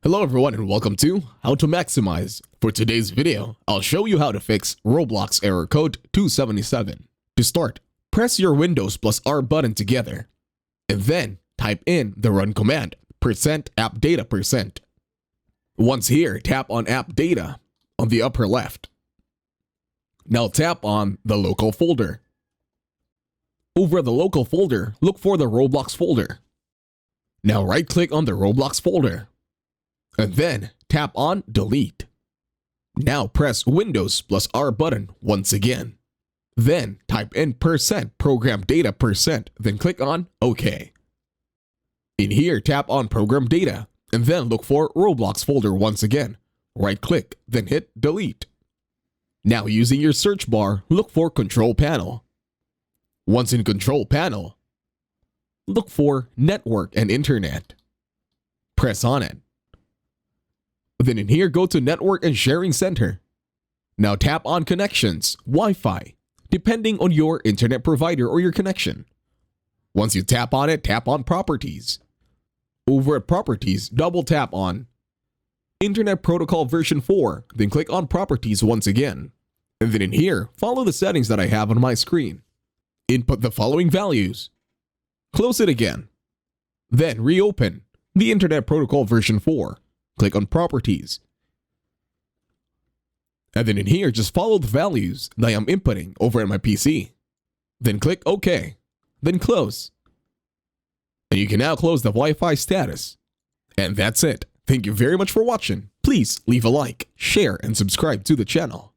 Hello everyone and welcome to How to Maximize. For today's video, I'll show you how to fix Roblox Error Code 277. To start, press your Windows plus R button together, and then type in the run command, %appdata%. Once here, tap on App Data on the upper left. Now tap on the local folder. Over the local folder, look for the Roblox folder. Now right-click on the Roblox folder, and then tap on Delete. Now press Windows plus R button once again. Then type in program data %, then click on OK. In here, tap on Program Data, and then look for Roblox folder once again. Right-click, then hit Delete. Now using your search bar, look for Control Panel. Once in Control Panel, look for Network and Internet. Press on it. Then in here, go to Network and Sharing Center. Now tap on Connections, Wi-Fi, depending on your internet provider or your connection. Once you tap on it, tap on Properties. Over at Properties, double tap on Internet Protocol version 4, then click on Properties once again. And then in here, follow the settings that I have on my screen. Input the following values. Close it again. Then reopen the Internet Protocol version 4. Click on Properties. And then in here, just follow the values that I am inputting over at my PC. Then click OK. Then close. And you can now close the Wi-Fi status. And that's it. Thank you very much for watching. Please leave a like, share, and subscribe to the channel.